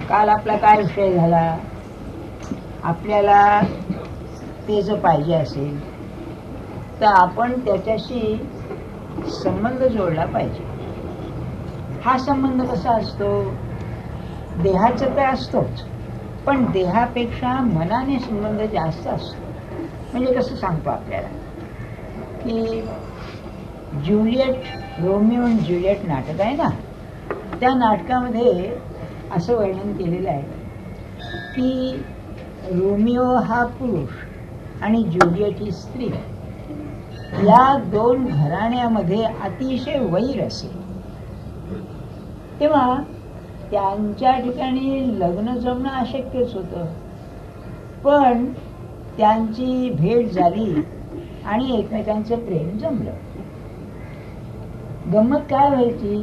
काल आपला काय विषय झाला? आपल्याला ते जर पाहिजे असेल तर आपण त्याच्याशी संबंध जोडला पाहिजे. हा संबंध कसा असतो? देहाचा तर असतोच, पण देहापेक्षा मनाने संबंध जास्त असतो. म्हणजे कसं सांगतो आपल्याला की रोमिओ आणि ज्युलियट नाटक आहे ना, त्या नाटकामध्ये असं वर्णन केलेलं आहे की रोमिओ हा पुरुष आणि ज्युलियट ही स्त्री, या दोन घराण्यामध्ये अतिशय वैर असेल. तेव्हा त्यांच्या ठिकाणी लग्न जमणं अशक्यच होतं, पण त्यांची भेट झाली आणि एकमेकांचं प्रेम जमलं. गंमत काय व्हायची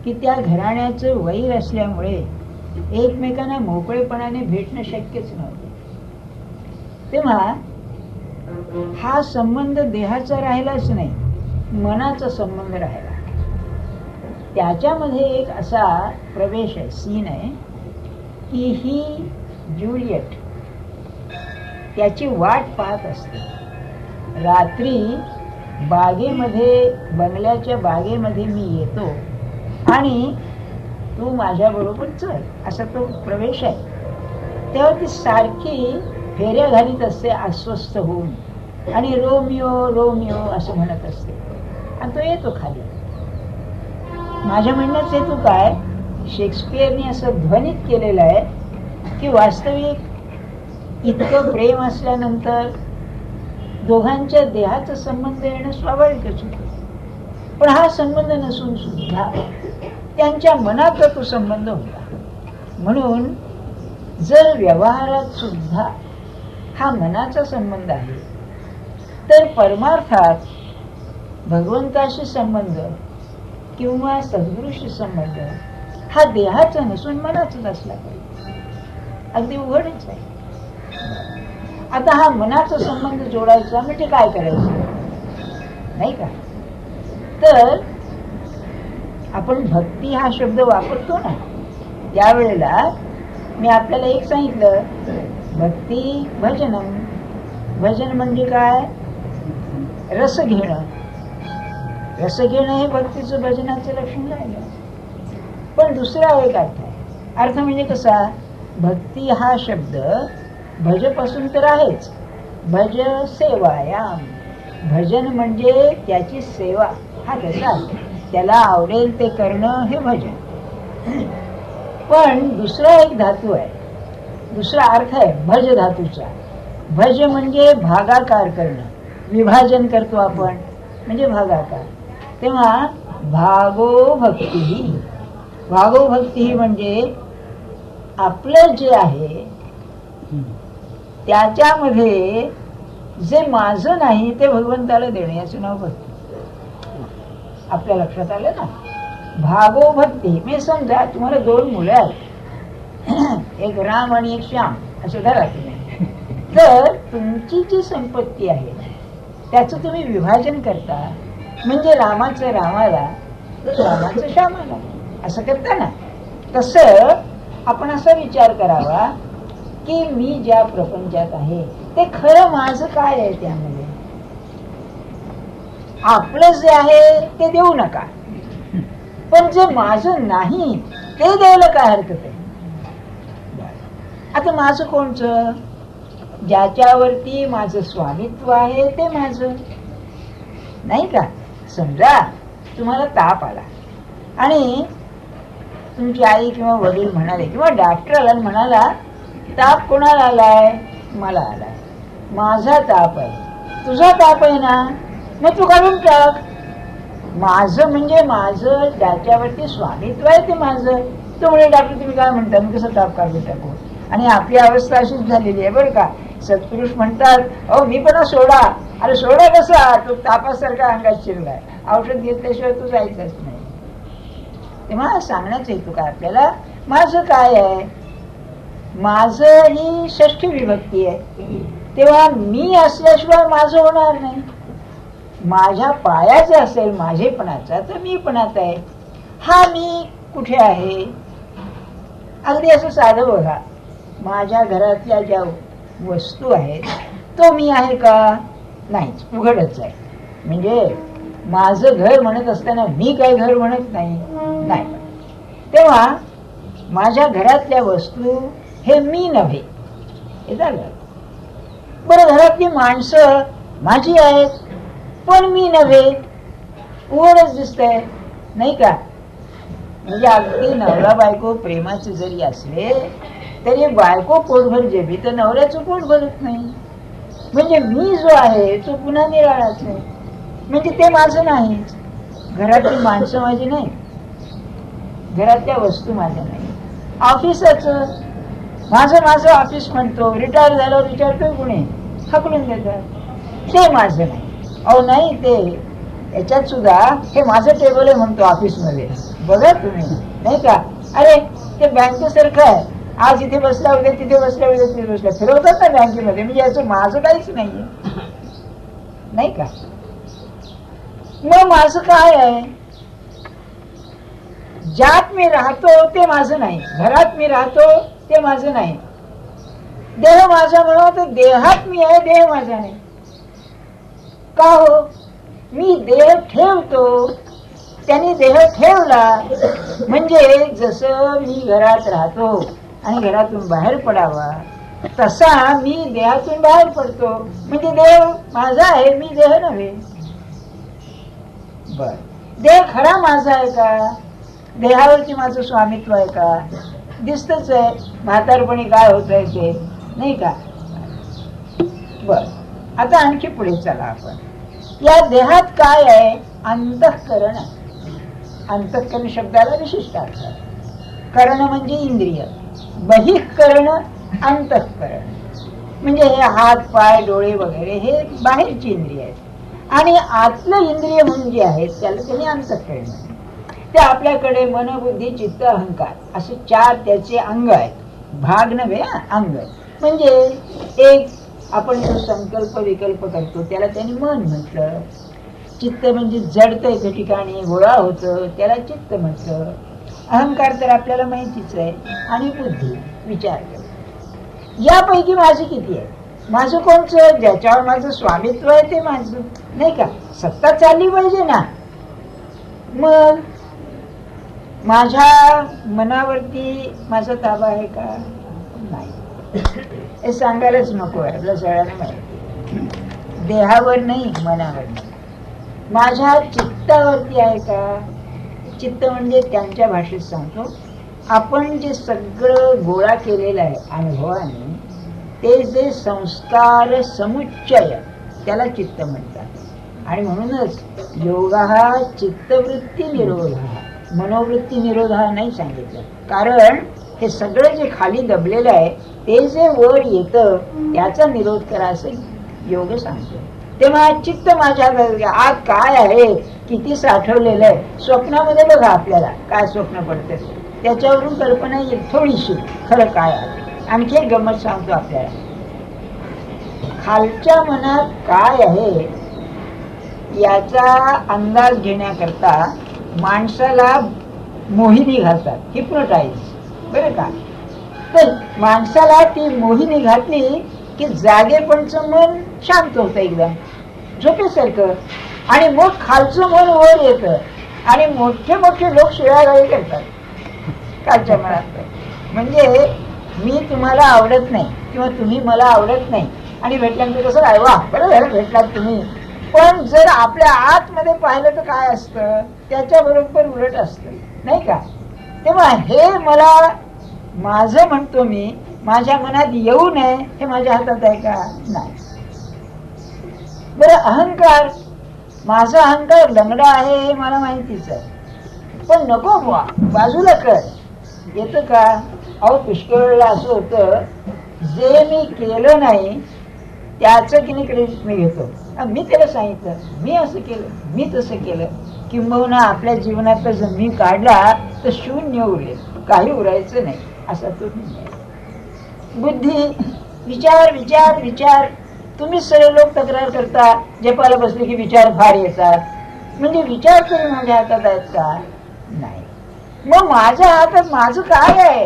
की त्या घराण्याचं वैर असल्यामुळे एकमेकांना मोकळेपणाने भेटणं शक्यच नव्हतं. तेव्हा हा संबंध देहाचा राहिलाच नाही, मनाचा संबंध राहिला. त्याच्यामध्ये एक असा प्रवेश आहे, सीन आहे की ही ज्युलियट त्याची वाट पाहत असते. रात्री बागेमध्ये, बंगल्याच्या बागेमध्ये मी येतो आणि तू माझ्या बरोबर चल, असा तो प्रवेश आहे. तेव्हा ती सारखी फेऱ्या घालीत असते अस्वस्थ होऊन आणि रोमिओ रोमिओ असं म्हणत असते आणि तो येतो खाली. माझ्या म्हणण्याचा हेतू काय, शेक्सपियरने असं ध्वनित केलेलं आहे की वास्तविक इतकं प्रेम असल्यानंतर दोघांच्या देहाचा संबंध येणं स्वाभाविकच होतं, पण हा संबंध नसून सुद्धा त्यांच्या मनाचा तो संबंध होता. म्हणून जर व्यवहारात सुद्धा हा मनाचा संबंध आहे, तर परमार्थात भगवंताशी संबंध किंवा सद्गुरूशी संबंध हा देहाचा नसून मनाचाच असला पाहिजे. अगदी उघडच आहे. आता हा मनाचा संबंध जोडायचा म्हणजे काय करायचं, नाही का? तर आपण भक्ती हा शब्द वापरतो ना, त्यावेळेला मी आपल्याला एक सांगितलं, भक्ती भजनम. भजन म्हणजे काय? रस घेणं. रस घेणं हे भक्तीचं भजनाचं लक्षण राहिलं. पण दुसरा एक अर्थ आहे. अर्थ म्हणजे कसा? भक्ती हा शब्द भजपासून तर आहेच, भज सेवायाम. भजन म्हणजे त्याची सेवा, हा त्याचा अर्थ. त्याला आवडेल ते करणं हे भजन. पण दुसरा एक धातू आहे, दुसरा अर्थ आहे भज धातूचा. भज म्हणजे भागाकार करणं, विभाजन करतो आपण म्हणजे भागाकार. तेव्हा भागो भक्ती, भागो भक्ती म्हणजे आपलं जे आहे त्याच्यामध्ये जे माझं नाही ते भगवंताला देणे, याचं नाव भक्ती. आपल्या लक्षात आलं ना? भागो भक्ती म्हणजे समजा तुम्हाला दोन मुलं आहेत, एक राम आणि एक श्याम असं धरा तुम्ही. तर तुमची जी संपत्ती आहे त्याचं तुम्ही विभाजन करता, म्हणजे रामाचं रामाला, श्यामाचं श्यामाला, असं करता ना. तसं आपण असा विचार करावा की मी ज्या प्रपंचात आहे ते खरं माझं काय आहे, त्यामध्ये आपलं जे आहे ते देऊ नका, पण जे माझं नाही ते द्यायला काय हरकत आहे? आता माझं कोणचं? ज्याच्यावरती माझं स्वामित्व आहे ते माझं, नाही का? समजा तुम्हाला ताप आला आणि तुमची आई किंवा वडील म्हणाले किंवा डॉक्टर आला म्हणाला, ताप कोणाला आलाय? मला आलाय, माझा ताप आहे. तुझा ताप आहे ना, मग तू काढून टाक. माझं म्हणजे माझं ज्याच्यावरती स्वामित्व आहे ते माझं. तो म्हणजे डॉक्टर तुम्ही काय म्हणता, मी कसं ताप काढून टाकू? आणि आपली अवस्था अशीच झालेली आहे बरं का. सत्पुरुष म्हणतात, अहो मी पण सोडा. अरे सोडा कसा? तो तापासारखा अंगात शिरलाय, औषध घेतल्याशिवाय तू जायचंच नाही. तेव्हा सांगण्याचं हेतू काय आपल्याला, माझं काय आहे? माझं ही षष्ठी विभक्ती आहे, तेव्हा मी असल्याशिवाय माझं होणार नाही. माझ्या पायाचा असेल माझेपणाचा तर मीपणात आहे. हा मी कुठे आहे? अगदी असं साधं बघा, माझ्या घरातल्या ज्या वस्तू आहेत तो मी आहे का? नाहीच, उघडच आहे. म्हणजे माझं घर म्हणत असताना मी काही घर म्हणत नाही. तेव्हा माझ्या घरातल्या वस्तू हे मी नव्हे, हे झालं. बरं, घरातली माणसं माझी आहेत पण मी नव्हे, उघडच दिसतंय, नाही का? म्हणजे अगदी नवरा बायको प्रेमाचे जरी असले तरी बायको पोटभर जेवी तर नवऱ्याचं पोट भरत नाही. म्हणजे मी जो आहे तो पुन्हा निराळाच आहे. म्हणजे ते माझं नाही. घरातली माणसं माझी नाही, घरातल्या वस्तू माझ्या नाही. ऑफिसाचं माझं ऑफिस म्हणतो, रिटायर झाल्यावर विचारतोय कुणी, हकलून देतात, ते माझं नाही. अहो नाही, ते याच्यात सुद्धा हे माझं टेबल आहे म्हणतो ऑफिसमध्ये, बघा तुम्ही, नाही का? अरे ते बँकेसारखं आहे, आज इथे बसला उद्या तिथे बसला उद्या तिथे बसला, फिरवतात ना बँकेमध्ये. म्हणजे याचं माझं काहीच नाहीये, नाही का? मग माझं काय आहे? ज्यात मी राहतो ते माझं नाही, घरात मी राहतो ते माझं नाही. देह माझा म्हणून तर देहात मी आहे, देह माझा नाही. का हो? मी देह ठेवतो, त्याने देह ठेवला. म्हणजे जसं मी घरात राहतो आणि घरातून बाहेर पडावा तसा मी देहातून बाहेर पडतो. म्हणजे देह माझा आहे, मी देह नव्हे. बर, देह खरा माझा आहे का? देहावरती माझं स्वामित्व आहे का? दिसतच आहे म्हातारपणी काय होत आहे ते, नाही का? बर, आता आणखी पुढे चला आपण. या देहात काय आहे? अंतःकरण. अंतःकरण शब्दाला विशिष्ट अर्थ आहे. करण म्हणजे इंद्रिय, बहिःकरण अंतःकरण. म्हणजे हे हात पाय डोळे वगैरे हे बाहेरची इंद्रिय आहेत, आणि आतलं इंद्रिय म्हणून जे आहेत त्याला त्यांनी अंतःकरण म्हणतात. ते आपल्याकडे मन बुद्धी चित्त अहंकार असे चार त्याचे अंग आहेत. भाग नव्हे, अंग. म्हणजे एक आपण जो संकल्प विकल्प करतो त्याला त्यांनी मन म्हटलं. चित्त म्हणजे जडतं एका ठिकाणी, गोळा होतं, त्याला चित्त म्हटलं. अहंकार तर आपल्याला माहितीच आहे, आणि बुद्धी विचार करतो. यापैकी माझं किती आहे? माझं कोणचं? ज्याच्यावर माझं स्वामित्व आहे ते माझं, नाही का? सत्ता चालली पाहिजे ना. मग माझ्या मनावरती माझा ताबा आहे का? नाही. हे सांगायलाच नको आहे, आपल्या सगळ्यांना माहिती. देहावर नाही, मनावर नाही. माझ्या चित्तावरती आहे का? चित्त म्हणजे त्यांच्या भाषेत सांगतो, आपण जे सगळं गोळा केलेलं आहे अनुभवाने, ते जे संस्कार समुच्चय त्याला चित्त म्हणतात. आणि म्हणूनच योगा हा चित्तवृत्ती निरोध हा, मनोवृत्ती निरोध हा नाही सांगितलं. कारण हे सगळं जे खाली दबलेलं आहे ते जे वर येतं त्याचा निरोध करा असं योग सांगतो. तेव्हा चित्त माझ्या आत काय आहे, किती साठवलेलं आहे. स्वप्नामध्ये बघा आपल्याला काय स्वप्न पडतं, त्याच्यावरून कल्पना येईल थोडीशी खरं काय आहे. आणखी एक गंमत सांगतो आपल्याला. खालच्या मनात काय आहे याचा अंदाज घेण्याकरता माणसाला मोहिनी घालतात, हिप्नोटाईज, बरं का? तर माणसाला ती मोहिनी घातली की जागेपणचं मन शांत होतं एकदम झोपेसारखं, आणि मग खालचं मन वर येतं आणि मोठे मोठे लोक शिळागाळी करतात खालच्या मनात. म्हणजे मी तुम्हाला आवडत नाही किंवा तुम्ही मला आवडत नाही, आणि भेटल्यानंतर कसं काय, वा बरं झालं भेटलात तुम्ही. पण जर आपल्या आतमध्ये पाहिलं तर काय असतं, त्याच्या बरोबर उलट असतं, नाही का? तेव्हा हे मला माझं म्हणतो मी, माझ्या मनात येऊ नये हे माझ्या हातात आहे का? नाही. बरं, अहंकार, माझा अहंकार लंगडा आहे हे मला माहितीच आहे, पण नको बुवा बाजूला कर, येतं का? अहो पुष्कळ वेळेला असं होतं, जे मी केलं नाही त्याचं की नाही क्रेडिट मी घेतो. मी त्याला सांगितलं, मी असं केलं, मी तसं केलं. किंबहुना आपल्या जीवनातला जर मी काढला तर शून्य उरेल, काही उरायचं नाही असा तो. बुद्धी विचार विचार विचार, तुम्ही सगळे लोक तक्रार करता जपाला बसले की विचार फार येतात. म्हणजे विचार तरी माझ्या हातात आहेत का? नाही. मग माझ्या हातात माझं काय आहे?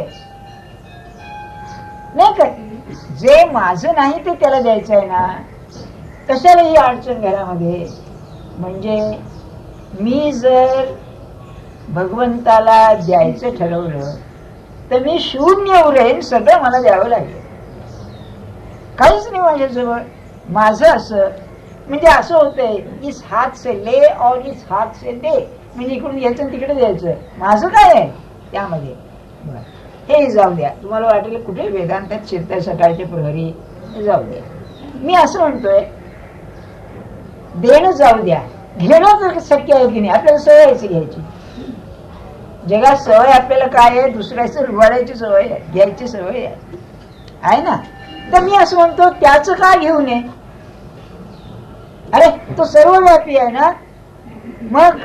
नाही का? जे माझं नाही ते त्याला द्यायचं आहे ना. कशाला ही अडचण घरामध्ये? म्हणजे मी जर भगवंताला द्यायचं ठरवलं तर मी शून्य उरेन, सगळं मला द्यावं लागेल. काहीच नाही माझ्याजवळ. माझं असं म्हणजे असं होतंय, इस हात से ले और इस हात से दे. म्हणजे इकडून घ्यायचं तिकडे द्यायचं. माझं काय आहे त्यामध्ये? हे जाऊ द्या. तुम्हाला वाटेल कुठे वेदांतात शिरताय सकाळच्या प्रहरी, जाऊ द्या. मी असं म्हणतोय, देणं जाऊ द्या, घेणं तर शक्य आहे की नाही? आपल्याला सवयच घ्यायची. जगात सवय आपल्याला काय आहे? दुसऱ्याचं रुबाडायची सवय आहे, घ्यायची सवय आहे ना. तर मी असं म्हणतो, त्याचं काय घेऊ नये? अरे तो सर्वव्यापी आहे ना. मग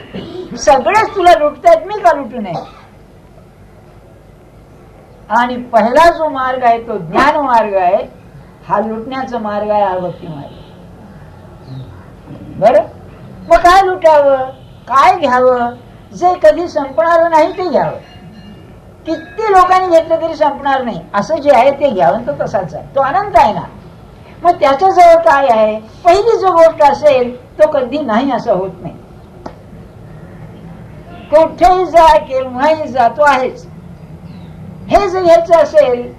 सगळेच तुला लुटतायत, मी का लुटू नये? आणि पहिला जो मार्ग आहे तो ज्ञान मार्ग आहे. हा लुटण्याचा मार्ग आहे, हा भक्ती मार्ग. बर, मग काय लुटावं, काय घ्यावं? जे कधी संपणार नाही ते घ्यावं. किती लोकांनी घेतलं तरी संपणार नाही असं जे आहे ते घ्यावं. तो तसाच आहे, तो अनंत आहे ना. मग त्याच्याजवळ काय आहे? पहिली जो गोष्ट असेल तो कधी नाही असं होत नाही. कुठेही जा, केव्हाही जा, तो आहेच. हे जर घ्यायचं असेल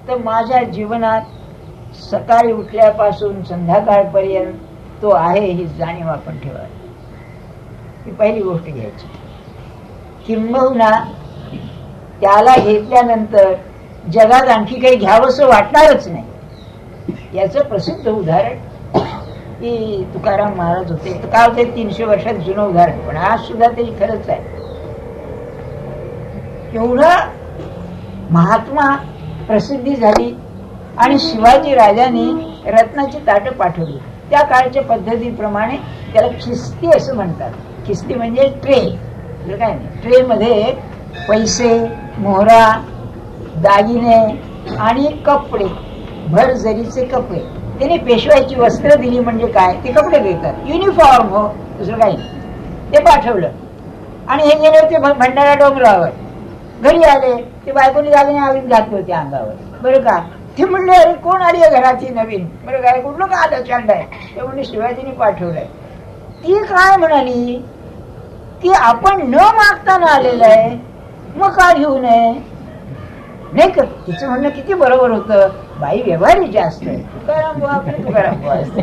तर माझ्या जीवनात सकाळी उठल्यापासून संध्याकाळपर्यंत तो आहे ही जाणीव आपण ठेवावी. ही पहिली गोष्ट घ्यायची. किंबहुना त्याला घेतल्यानंतर जगात आणखी काही घ्यावंसं वाटणारच नाही. याचं प्रसिद्ध उदाहरण की तुकाराम महाराज होते. काय होते, 300 वर्षात जुनं उदाहरण, पण आज सुद्धा ते खरंच आहे. एवढा महात्मा प्रसिद्धी झाली आणि शिवाजी राजांनी रत्नाची ताटं पाठवली. त्या काळच्या पद्धतीप्रमाणे त्याला खिस्ती असं म्हणतात. खिस्ती म्हणजे ट्रे. काय नाही, ट्रे मध्ये पैसे, मोहरा, दागिने आणि कपडे, भर जरीचे कपडे. त्याने पेशवायची वस्त्र दिली. म्हणजे काय, ते कपडे देतात, युनिफॉर्म हो, दुसरं काही नाही. ते पाठवलं आणि हे गेले होते भंडारा डोंगरावर. घरी आले, ते बायकोनी दागिने आवीत घातले होते अंगावर. बरं का, ते म्हणले अरे कोण आली आहे घरात ही नवीन? बरं काय, कुठलं का आलं चांड आहे? ते म्हणले शिवाजीने पाठवलंय. ती काय म्हणाली की आपण न मागताना आलेलं आहे, मग का घेऊ नये? नाही का, तिचं म्हणणं किती बरोबर होतं. बाई व्यवहारी जास्त आहे. तुकाराम बुवा आपले तुकाराम बुवा असते.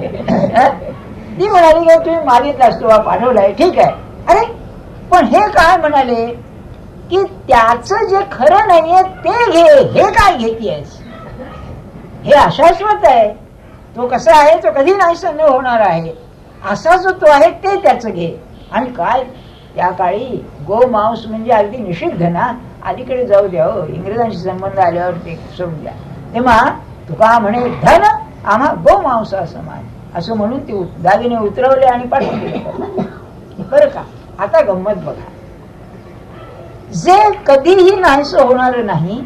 ती म्हणाली की तुम्ही मागितला असतो, पाठवलाय, ठीक आहे. अरे पण हे काय म्हणाले की त्याचं जे खरं नाहीये ते घे. हे काय घेतीयस? हे अशाश्वत आहे. तो कसा आहे, तो कधी नाहीसा न होणार आहे. असा जो तो आहे ते त्याचं घे. आणि काय, त्या काळी गोमांस म्हणजे अगदी निषिद्ध ना. अलीकडे जाऊ द्या हो, इंग्रजांशी संबंध आल्यावर ते सोडून द्या. तेव्हा तुका म्हणे धन आम्हा गोमांस समान, असं म्हणून ते दागिने उतरवले आणि पाठवून दिले. बरं का, आता गंमत बघा. जे कधीही नाहीसं होणार नाही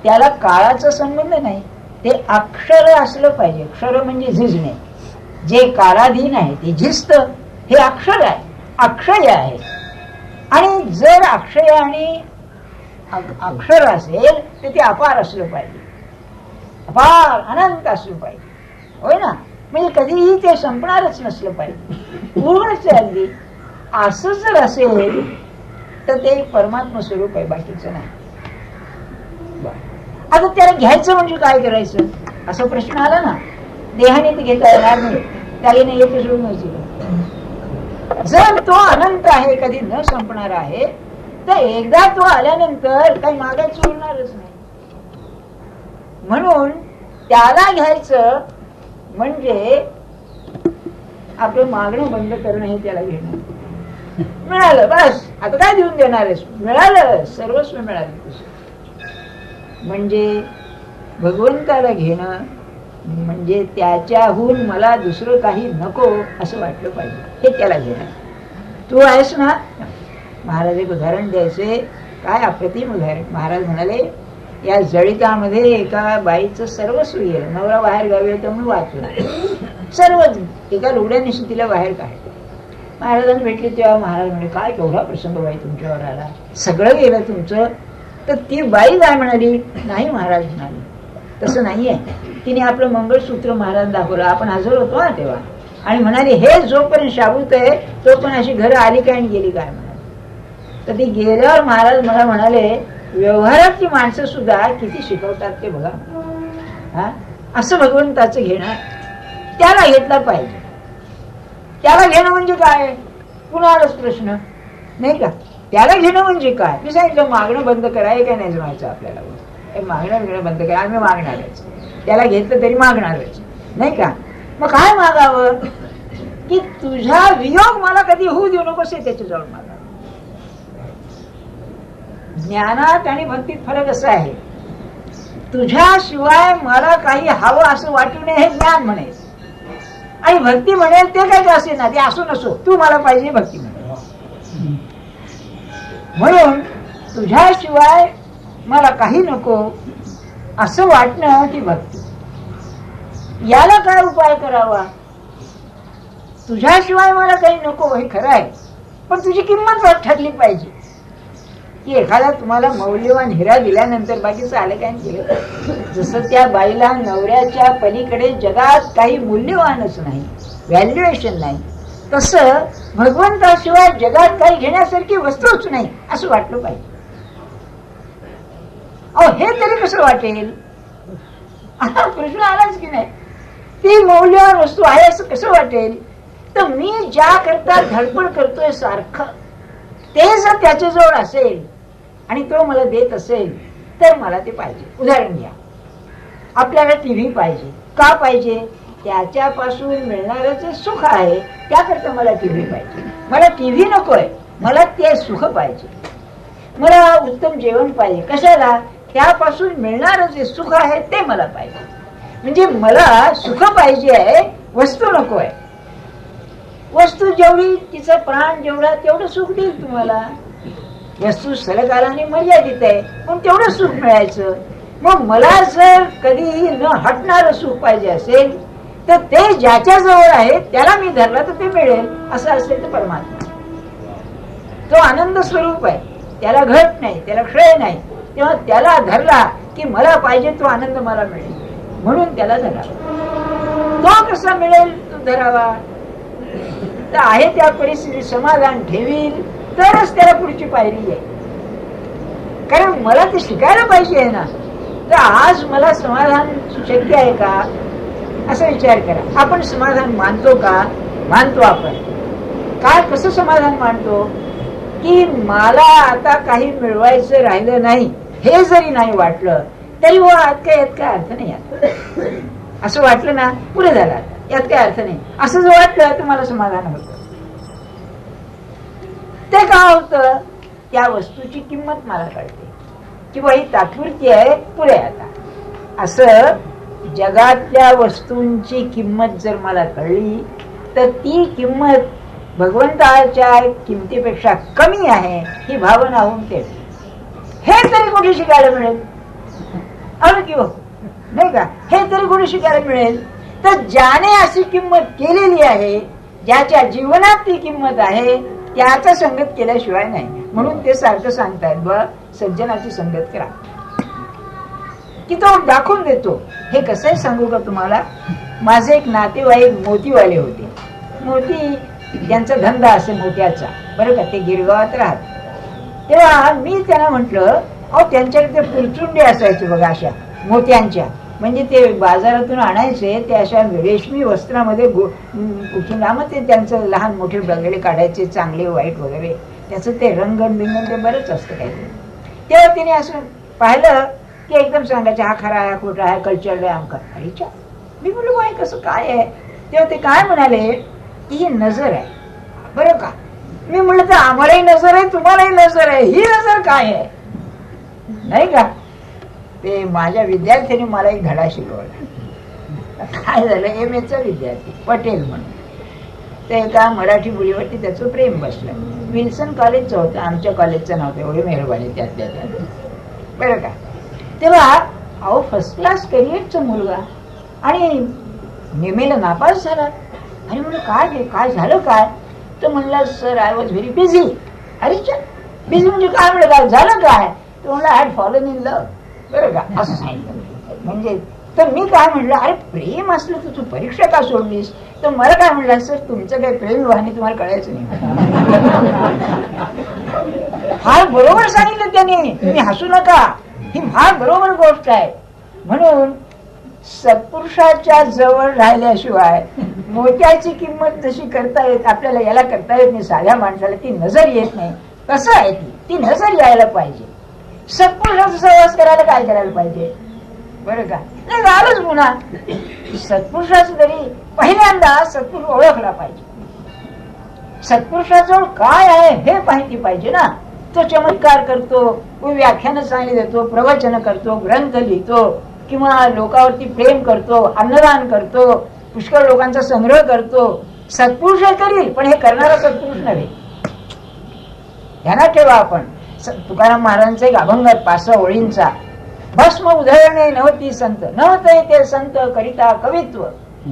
त्याला काळाचा संबंध नाही. ते अक्षर असलं पाहिजे. अक्षर म्हणजे झिजणे. जे काळाधीन आहे ते झिजत, हे अक्षर आहे, अक्षय आहे. आणि जर अक्षय आणि अक्षर असेल तर ते अपार असलं पाहिजे, अपार अनंत असलं पाहिजे, होय ना. म्हणजे कधीही ते संपणारच नसलं पाहिजे, पूर्णच आहे अगदी. असं जर असेल तर ते परमात्मा स्वरूप आहे, बाकीचं नाही. आता त्याला घ्यायचं म्हणजे काय करायचं, असा प्रश्न आला ना. देहाने ते घेता येणार नाही, त्याला नाही येते सोडून व्हायचं. जर तो अनंत आहे, कधी न संपणार आहे, तर एकदा तो आल्यानंतर काही मागायचं उरणारच नाही. म्हणून त्याला घ्यायचं म्हणजे आपलं मागणं बंद करणं, हे त्याला घेणं. मिळालं बस, आता काय देऊन देणार आहेस? मिळालं, सर्वस्व मिळालं. म्हणजे भगवंताला घेणं म्हणजे त्याच्याहून मला दुसरं काही नको असं वाटलं पाहिजे, हे त्याला घेणं. तू आहेस ना. महाराज एक उदाहरण द्यायचे, काय अप्रतिम उदाहरण. महाराज म्हणाले या जळितामध्ये एका बाईचं सर्वस्व गेलं. नवरा बाहेर गावी होता म्हणून वाचला, सर्वच एका लुगड्याने तिला बाहेर काढलं. महाराजांना भेटले तेव्हा महाराज म्हणजे काय केवढा प्रसंग बाई तुमच्यावर आला, सगळं गेलं तुमचं. तर ती बाई काय म्हणाली, नाही महाराज म्हणाली तसं नाहीये. तिने आपलं मंगळसूत्र महाराज दाखवलं, आपण हजर होतो ना तेव्हा, आणि म्हणाली हे जोपर्यंत शाबूत आहे तो पण अशी घरं आली काय आणि गेली काय म्हणाली. तर ती गेल्यावर महाराज मला म्हणाले, व्यवहारातली माणसं सुद्धा किती शिकवतात ते बघा. हा असं भगवंताचं घेणं, त्याला घेतला पाहिजे. त्याला घेणं म्हणजे काय, कुणालाच प्रश्न नाही का. त्याला घेणं म्हणजे काय, मी सांगितलं मागणं बंद करायला काय नाही जमायचं आपल्याला. मागणं बिगणं बंद करा, आम्ही मागणारच, त्याला घेतलं तरी मागणारच नाही का. मग काय मागावं, की तुझा वियोग मला कधी होऊ देऊ नकोस हे त्याच्याजवळ मागावं. ज्ञानात आणि भक्तीत फरक असा आहे, तुझ्याशिवाय मला काही हवं असं वाटू नये हे ज्ञान म्हणेल, आणि भक्ती म्हणेल ते काही असे ना, ते असो नसो तू मला पाहिजे भक्ती म्हणेल. म्हणून तुझ्याशिवाय मला काही नको असं वाटणं ती भक्ती. याला काय उपाय करावा, तुझ्याशिवाय मला काही नको हे खरं आहे, पण तुझी किंमत ठरली पाहिजे. की एखादा तुम्हाला मौल्यवान हिरा दिल्यानंतर बाकीचं आलं काय केलं. जसं त्या बाईला नवऱ्याच्या पलीकडे जगात काही मूल्यवानच नाही, व्हॅल्युएशन नाही, तसं भगवंताशिवाय जगात काही घेण्यासारखी वस्तूच नाही असं वाटलं पाहिजे. अहो हे तरी कसं वाटेल, आता प्रश्न आलाच की नाही. ती मौल्यवान वस्तू आहे असं कसं वाटेल. तर मी ज्या करता धडपड करतोय सारखं, ते जर त्याच्याजवळ असेल आणि तो मला देत असेल तर मला ते पाहिजे. उदाहरण घ्या, आपल्याला टीव्ही पाहिजे. का पाहिजे, त्याच्यापासून मिळणारं जे सुख आहे त्याकरता मला टीव्ही पाहिजे. मला टीव्ही नकोय, मला ते सुख पाहिजे. मला उत्तम जेवण पाहिजे. कशाला, त्यापासून मिळणारं जे सुख आहे ते मला पाहिजे. म्हणजे मला सुख पाहिजे आहे, वस्तू नको आहे. वस्तू जेवढी तिचं प्राण जेवढा तेवढं सुख देईल तुम्हाला. वस्तू सरकाराने मर्यादित आहे पण तेवढं सुख मिळायचं. मग मला जर कधीही न हटणारं सुख पाहिजे असेल तर ते ज्याच्या जवळ आहे त्याला मी धरला तर ते मिळेल. असं असेल तर परमात्मा तो आनंद स्वरूप आहे, त्याला घट नाही, त्याला क्षय नाही. तेव्हा त्याला धरला की मला पाहिजे तो आनंद मला मिळेल, म्हणून त्याला धरावा. तो कसा मिळेल, तो धरावा. तर आहे त्या परिस्थितीत समाधान ठेवील तरच त्याला पुढची पायरी आहे. कारण मला ते शिकायला पाहिजे आहे ना. तर आज मला समाधान शक्य आहे का असा विचार करा. आपण समाधान मानतो का, मानतो. आपण काय कसं समाधान मानतो, की मला आता काही मिळवायचं राहिलं नाही हे जरी नाही वाटलं तरी हो यात काय अर्थ नाही. असं वाटलं ना पुढे झाला, यात काय अर्थ नाही असं जर वाटलं तर मला समाधान होतं. ते का होतं, त्या वस्तूची किंमत मला कळते किंवा ही तात्पुरती आहे, पुढे आता. असं जगातल्या वस्तूंची किंमत जर मला कळली तर ती किंमत भगवंताच्या किमतीपेक्षा कमी आहे ही भावना होऊन ते हे तरी कुठे शिकायला मिळेल. अरे किंवा नाही का, हे तरी कुठे शिकायला मिळेल. तर ज्याने अशी किंमत केलेली आहे, ज्याच्या जीवनात ती किंमत आहे, त्याचा संगत केल्याशिवाय नाही. म्हणून ते सारखं सांगतायत बा सज्जनाची संगत करा, की तो दाखवून देतो. हे कसं सांगू का तुम्हाला. माझे एक नातेवाईक मोतीवाले होते. मोती त्यांचा धंदा असे मोत्याचा, बरं का. ते गिरगावात राहत. तेव्हा मी त्यांना म्हटलं, अहो त्यांच्याकडे पुरचुंडे असायचे बघा अशा मोत्यांच्या, म्हणजे ते बाजारातून आणायचे. ते अशा रेशमी वस्त्रामध्ये मग ते त्यांचं लहान मोठे बगडे काढायचे, चांगले वाईट वगैरे. त्याचं ते रंगण बिंगण ते बरंच असतं काहीतरी. तेव्हा तिने असं पाहिलं की एकदम सांगायचे हा खरा आहे, खोटा आहे, कल्चर आहे, आमका. अरेच्या मी बोललो बाई कसं काय आहे. तेव्हा ते काय म्हणाले की ही नजर आहे, बरं का. मी म्हटलं तर आम्हालाही नजर आहे, तुम्हालाही नजर आहे, ही नजर काय आहे नाही का. ते माझ्या विद्यार्थ्यांनी मला एक धडा शिकवला. काय झालं, MA चा विद्यार्थी पटेल म्हणून, ते एका मराठी मुलीवरती त्याचं प्रेम बसलं. विल्सन कॉलेजचं होतं, आमच्या कॉलेजचं नव्हतं. एवढी मेहरबानी त्यातल्या त्यात, बरं का. तेव्हा अहो फर्स्ट क्लास करिअरचा मुलगा आणि निमेला नापास झाला. आणि म्हणलं काय झालं काय? तर म्हणला sir I was very busy. अरे बिझी म्हणजे काय? म्हणलं काय झालं काय? तर म्हणलं I had fallen in love. बरं का, असं सांगितलं. म्हणजे तर मी काय म्हणलं, अरे प्रेम असलं तर तू परीक्षा का सोडलीस? तर मला काय म्हणलं, सर तुमचं काही प्रेम वाहनी तुम्हाला कळायचं नाही. फार बरोबर सांगितलं त्याने. तुम्ही हसू नका, ही फार बरोबर गोष्ट आहे. म्हणून सत्पुरुषाच्या जवळ राहिल्याशिवाय मोत्याची किंमत जशी करता येत आपल्याला याला करता येत नाही, साध्या माणसाला ती नजर येत नाही. कसं आहे ती नजर यायला पाहिजे. सत्पुरुषाचा सहवास करायला काय करायला पाहिजे? बरं का, नाही झालंच पुन्हा सत्पुरुषाचं तरी पहिल्यांदा सत्पुरुष ओळखला पाहिजे. सत्पुरुषाजवळ काय आहे हे माहिती पाहिजे ना. तो चमत्कार करतो, व्याख्यानं चांगली देतो, प्रवचन करतो, ग्रंथ लिहितो, किंवा लोकांवरती प्रेम करतो, अन्नदान करतो, पुष्कळ लोकांचा संग्रह करतो. सत्पुरुष हे करील, पण हे करणारा सत्पुरुष नव्हे. ध्यानात ठेवा. आपण तुकाराम महाराजांचा एक अभंग 5 ओळींचा, भस्म उधळणे नव्हती संत, नव्हते ते संत करिता कवित्व,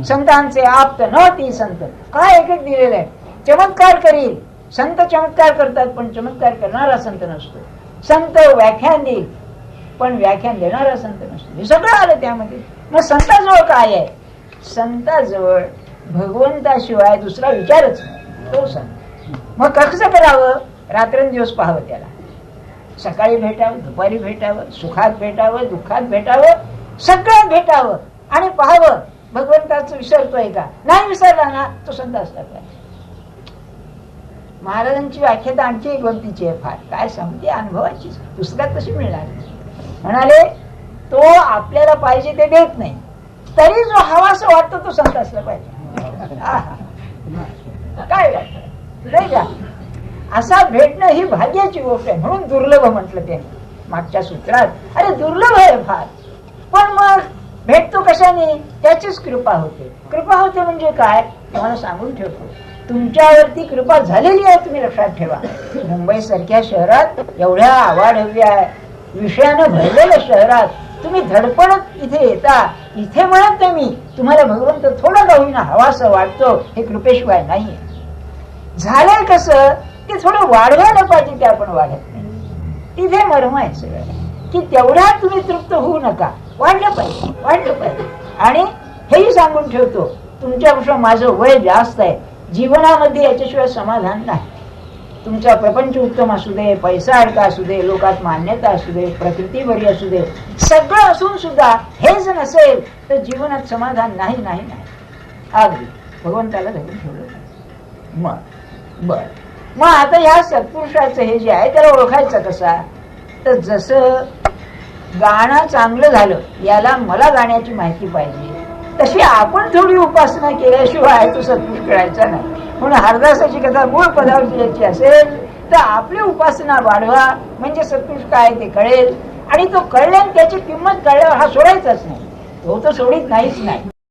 संतांचे आप्त नव्हती संत. काय एक दिलेलं आहे. चमत्कार करील, संत चमत्कार करतात, पण चमत्कार करणारा संत नसतो. संत व्याख्यान देईल, पण व्याख्यान देणारा संत नसतो. हे सगळं आलं त्यामध्ये. मग संताजवळ काय आहे? संताजवळ भगवंताशिवाय दुसरा विचारच नाही, तो संत. मग कसं करावं? रात्रंदिवस पाहावं त्याला. सकाळी भेटावं, दुपारी भेटावं, सुखात भेटावं, दुःखात भेटावं, सगळ्यात भेटावं आणि पाहावं भगवंताचं विसरतोय का. नाही विसरला ना, तो संत असला पाहिजे. महाराजांची व्याख्या तर आणखी एक गमतीची आहे फार. काय सांगते, अनुभवाची, पुस्तकात कशी मिळणार. म्हणाले तो आपल्याला पाहिजे ते देत नाही, तरी जो हवा असं वाटतो तो संत असला पाहिजे. काय वाटत नाही का? असा भेटणं ही भाग्याची गोष्ट आहे. म्हणून दुर्लभ म्हटलं त्याने मागच्या सूत्रात. अरे दुर्लभ आहे फार, पण मग भेटतो कशाने? त्याचीच कृपा होते. कृपा होते म्हणजे काय? तुम्हाला सांगून ठेवतो. तुमच्यावरती कृपा झालेली आहे, तुम्ही लक्षात ठेवा. मुंबई सारख्या शहरात, एवढ्या आवाढव्या विषयानं भरलेल्या शहरात तुम्ही धडपडत इथे येता. इथे म्हणत नाही मी, तुम्हाला भगवंत थोडं का होईना हवासं वाटतो, हे कृपेशिवाय नाहीये. झालंय कसं, ते थोडं वाढवायला पाहिजे, ते आपण वाढत नाही. तिथे मर्म आहे सगळं, की तेवढ्यात तुम्ही तृप्त होऊ नका. वाढलं पाहिजे. आणि हेही सांगून ठेवतो, तुमच्यापेक्षा माझं वय जास्त आहे, जीवनामध्ये याच्याशिवाय समाधान नाही. तुमचा प्रपंच उत्तम असू दे, पैसा अडका असू दे, लोकात मान्यता असू दे, प्रकृती बरी असू दे, सगळं असून सुद्धा हे जर नसेल तर जीवनात समाधान नाही. अगदी भगवंताला धरून ठेवलं. मग आता या सत्पुरुषाचं हे जे आहे त्याला ओळखायचं कसा? तर जसं गाणं चांगलं झालं, याला मला गाण्याची माहिती पाहिजे, तशी आपण थोडी उपासना केल्याशिवाय तो सत्पुरुष कळायचा नाही. म्हणून हरदासाची कथा मूळ पदावर याची असेल तर आपली उपासना वाढवा, म्हणजे सत्पुरुष काय ते कळेल. आणि तो कळल्याने त्याची किंमत कळल्यावर हा सोडायचाच नाही, तो सोडित नाहीच नाही.